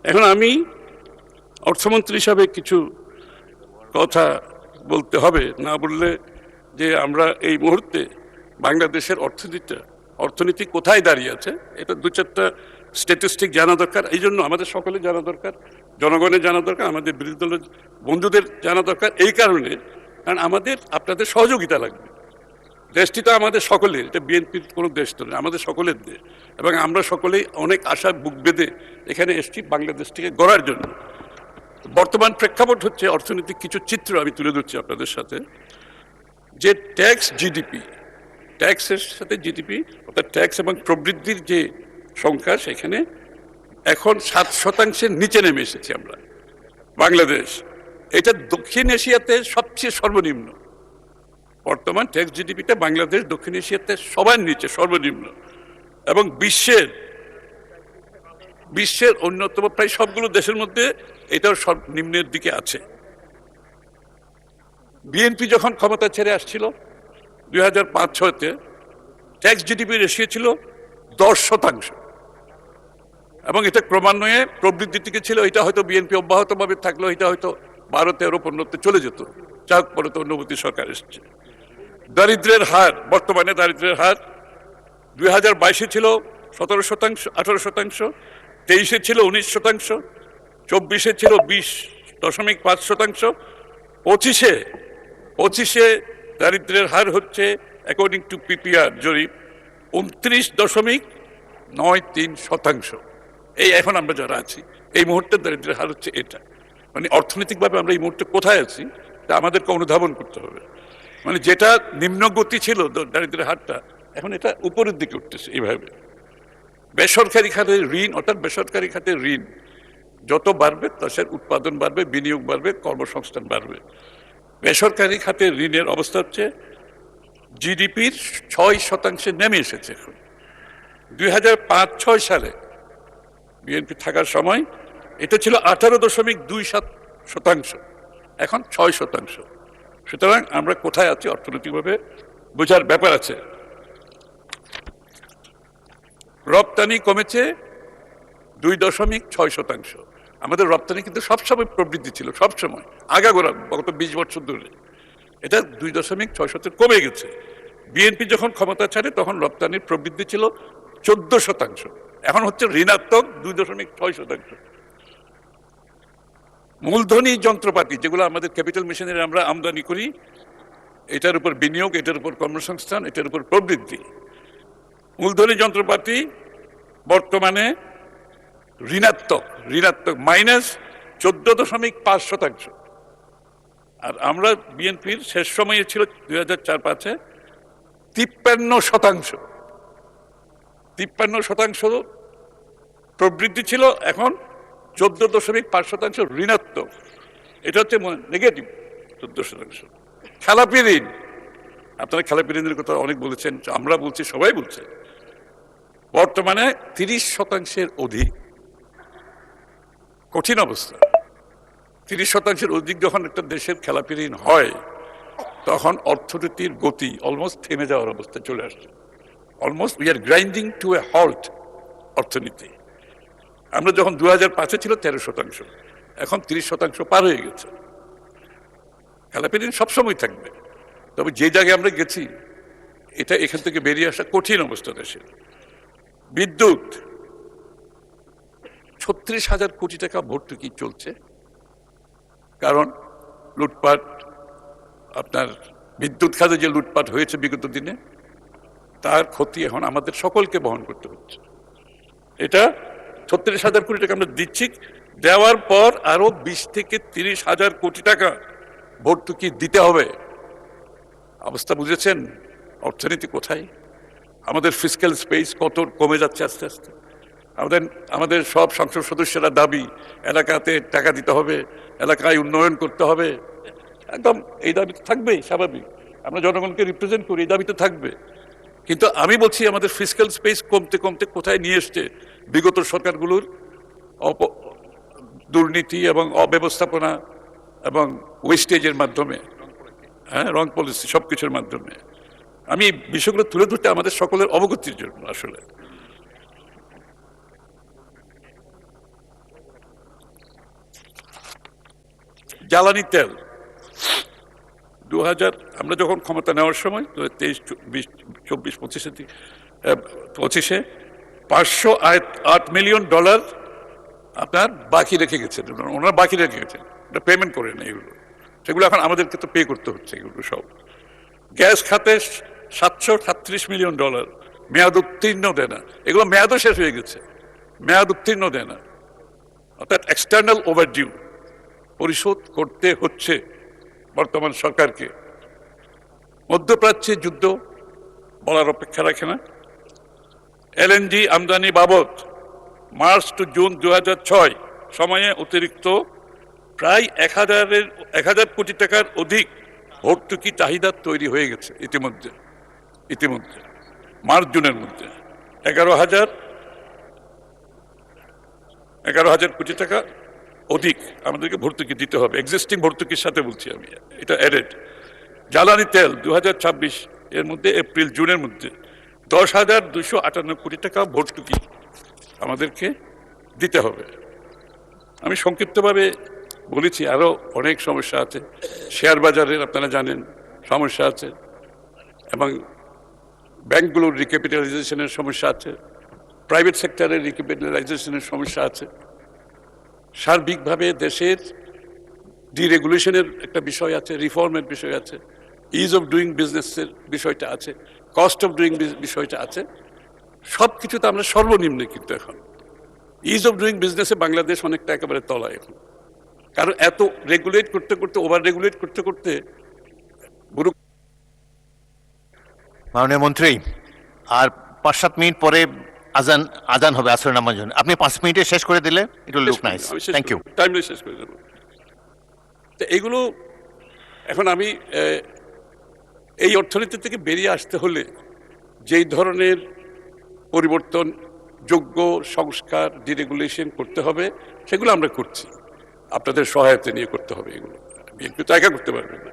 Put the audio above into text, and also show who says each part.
Speaker 1: এখন আমি অর্থমন্ত্রী হিসাবে কিছু কথা বলতে হবে, না বললে যে আমরা এই মুহূর্তে বাংলাদেশের অর্থনীতি কোথায় দাঁড়িয়ে আছে এটা দু চারটা স্ট্যাটিস্টিক জানা দরকার। এই জন্য আমাদের সকলে জানা দরকার, জনগণের জানা দরকার, আমাদের বিরোধী দলের বন্ধুদের জানা দরকার। এই কারণে, কারণ আমাদের আপনাদের সহযোগিতা লাগবে। দেশটি তো আমাদের সকলের, এটা বিএনপির কোনো দেশ তো নয়, আমাদের সকলের দেশ, এবং আমরা সকলেই অনেক আশা বুক বেঁধে এখানে এসেছি বাংলাদেশটিকে গড়ার জন্য। বর্তমান প্রেক্ষাপট হচ্ছে অর্থনৈতিক কিছু চিত্র আমি তুলে ধরছি আপনাদের সাথে, যে ট্যাক্স জিডিপি, ট্যাক্সের সাথে জিডিপি অর্থাৎ ট্যাক্স এবং প্রবৃদ্ধির যে সংখ্যা, সেখানে এখন 7% নিচে নেমে এসেছি আমরা বাংলাদেশ। এটা দক্ষিণ এশিয়াতে সবচেয়ে সর্বনিম্ন। বর্তমান ট্যাক্স জিডিপিটা বাংলাদেশ দক্ষিণ এশিয়াতে সবার নিচে, সর্বনিম্ন, এবং বিশ্বের অন্যতম প্রায় সবগুলো দেশের মধ্যে এটাও সর্বনিম্নের দিকে আছে। বিএনপি যখন ক্ষমতা ছেড়ে আসছিল 2005-06-তে ট্যাক্স জিডিপি রেশিও ছিল 10%, এবং এটা ক্রমান্বয়ে প্রবৃদ্ধির দিকে ছিল। এটা হয়তো বিএনপি অব্যাহতভাবে থাকলো, এটা হয়তো 12-13-15-তে চলে যেত, যাক পরে তো অন্যবর্তী সরকার এসছে। দারিদ্র্যের হার, বর্তমানে দারিদ্র্যের হার 2022-এ ছিল 17%, 18%, 23-এ ছিল 19%, 24-এ ছিল 20.5%, 25-এ দারিদ্র্যের হার হচ্ছে অ্যাকর্ডিং টু পিপিআর জরিপ 29.93%। এই এখন আমরা যারা আছি এই মুহূর্তে দারিদ্র্যের হার হচ্ছে এটা। মানে অর্থনৈতিকভাবে আমরা এই মুহূর্তে কোথায় আছি তা আমাদেরকে অনুধাবন করতে হবে। মানে যেটা নিম্নগতি ছিল দারিদ্র্যের হারটা, এখন এটা উপরের দিকে উঠতেছে এইভাবে। বেসরকারি খাতের ঋণ, অর্থাৎ বেসরকারি খাতের ঋণ যত বাড়বে দেশের উৎপাদন বাড়বে, বিনিয়োগ বাড়বে, কর্মসংস্থান বাড়বে। বেসরকারি খাতের ঋণের অবস্থা হচ্ছে জিডিপির 6% নেমে এসেছে এখন। 2005-06 সালে বিএনপি থাকার সময় এটা ছিল 18.27%, এখন 6%। সুতরাং আমরা কোথায় আছি অর্থনৈতিকভাবে বোঝার ব্যাপার আছে। রপ্তানি কমেছে 2.6%। আমাদের রপ্তানি কিন্তু সবসময় প্রবৃদ্ধি ছিল, সবসময় আগাগোড়া গত 20 বছর ধরে। এটা 2.6% কমে গেছে। বিএনপি যখন ক্ষমতা ছাড়ে তখন রপ্তানির প্রবৃদ্ধি ছিল 14%, এখন হচ্ছে ঋণাত্মক 2.6%। মূলধনী যন্ত্রপাতি যেগুলো আমাদের ক্যাপিটাল মেশিনারি আমরা আমদানি করি, এটার উপর বিনিয়োগ, এটার উপর কর্মসংস্থান, এটার উপর প্রবৃদ্ধি। মূলধনী যন্ত্রপাতি বর্তমানে ঋণাত্মক -14.5%। আর আমরা বিএনপির শেষ সময়ে ছিল 2004-05-এ 53% প্রবৃদ্ধি ছিল, এখন 14.5% ঋণাত্মক। এটা হচ্ছে নেগেটিভ 14%। খেলাপি ঋণ, আপনারা খেলাপি ঋণের কথা অনেক বলেছেন, আমরা বলছি, সবাই বলছে, বর্তমানে 30%-এর অধিক। কঠিন অবস্থা। 30%-এর অধিক যখন একটা দেশের খেলাপি ঋণ হয়, তখন অর্থনীতির গতি অলমোস্ট থেমে যাওয়ার অবস্থা চলে আসছে। Almost we are grinding to a halt অর্থনীতি। আমরা যখন 2005-এ ছিল 13%, এখন 30% পার হয়ে গেছে। খেলাপি ঋণ সবসময় থাকবে, তবে যে জায়গায় আমরা গেছি এটা এখান থেকে বেরিয়ে আসা কঠিন অবস্থা দেশের। বিদ্যুৎ 36,000 কোটি টাকা ভর্তুকি চলছে, কারণ লুটপাট, আপনার বিদ্যুৎ খাতে যে লুটপাট হয়েছে বিগত দিনে, তার ক্ষতি এখন আমাদের সকলকে বহন করতে হচ্ছে। এটা 36,000 কোটি টাকা আমরা দিচ্ছি, দেওয়ার পর আরো 20-30,000 কোটি টাকা ভর্তুকি দিতে হবে। অবস্থা বুঝেছেন অর্থনীতি কোথায়? আমাদের ফিসক্যাল স্পেস কত কমে যাচ্ছে আস্তে আস্তে। আমাদের সব সংসদ সদস্যরা দাবি এলাকাতে টাকা দিতে হবে, এলাকায় উন্নয়ন করতে হবে, একদম এই দাবি তো থাকবেই, স্বাভাবিক। আমরা জনগণকে রিপ্রেজেন্ট করি, এই দাবি তো থাকবে। কিন্তু আমি বলছি আমাদের ফিসক্যাল স্পেস কমতে কমতে কোথায় নিয়ে এসছে বিগত সরকারগুলোর দুর্নীতি এবং অব্যবস্থাপনা এবং ওয়েস্টেজের মাধ্যমে, হ্যাঁ, রং পলিসি, সবকিছুর মাধ্যমে। আমি বিষয়গুলো তুলে ধরতে আমাদের সকলের অবগতির জন্য আসলে। জ্বালানি তেল 2000 আমরা যখন ক্ষমতা নেওয়ার সময় 23-24-25-25-এ $508 মিলিয়ন আপনার বাকি রেখে গেছেন, ওনারা বাকি রেখে গেছেন, এটা পেমেন্ট করে না এগুলো, সেগুলো এখন আমাদেরকে তো পে করতে হচ্ছে এগুলো সব। গ্যাস খাতে $737 মিলিয়ন মেয়াদ উত্তীর্ণ দেয় না, এগুলো মেয়াদও শেষ হয়ে গেছে, মেয়াদ উত্তীর্ণ দেয় না, অর্থাৎ এক্সটার্নাল ওভারডিউ পরিশোধ করতে হচ্ছে বর্তমান সরকারকে। মধ্যপ্রাচ্যে যুদ্ধ বলার অপেক্ষা রাখে না। এলএনজি আমদানি বাবদ মার্চ টু জুন 2006 সময়ে অতিরিক্ত প্রায় 1000 কোটি টাকার অধিক ভর্তুকি চাহিদা তৈরি হয়ে গেছে ইতিমধ্যে মার্চ জুনের মধ্যে 11,000 কোটি টাকা অধিক আমাদেরকে ভর্তুকি দিতে হবে, এক্সিস্টিং ভর্তুকির সাথে বলছি আমি, এটা অ্যাডেড। জ্বালানি তেল 2026 এর মধ্যে এপ্রিল জুনের মধ্যে 10,258 কোটি টাকা ভর্তুকি আমাদেরকে দিতে হবে। আমি সংক্ষিপ্তভাবে বলেছি, আরো অনেক সমস্যা আছে, শেয়ার বাজারের আপনারা জানেন সমস্যা আছে, এবং ব্যাংকগুলোর রিক্যাপিটালাইজেশনের সমস্যা আছে, প্রাইভেট সেক্টরের রিক্যাপিটালাইজেশনের সমস্যা আছে, সার্বিকভাবে দেশের ডিরেগুলেশনের একটা বিষয় আছে, রিফর্মের বিষয় আছে, ইজ অফ ডুইং বিজনেসের বিষয়টা আছে, কস্ট অফ ডুইং বিষয়টা আছে। সব কিছুতে আমরা সর্বনিম্নে, কিন্তু এখন ইজ অফ ডুইং বিজনেসে বাংলাদেশ অনেকটা একেবারে তলায় এখন, কারণ এত রেগুলেট করতে করতে, ওভার রেগুলেট করতে করতে
Speaker 2: মাননীয় মন্ত্রী, আর 5-7 মিনিট পরে আজান হবে আসরের নামাজের জন্য, আপনি 5 মিনিটে শেষ করে দিলে it will look nice. Thank you.
Speaker 1: Timely শেষ করে দেব। তো এইগুলো এখন আমি এই অর্থনীতি থেকে বেরিয়ে আসতে হলে যেই ধরনের পরিবর্তন, যোগ্য সংস্কার, ডিরেগুলেশন করতে হবে, সেগুলো আমরা করছি, আপনাদের সহায়তা নিয়ে করতে হবে। এগুলো বিএনপি তো একা করতে পারবে না।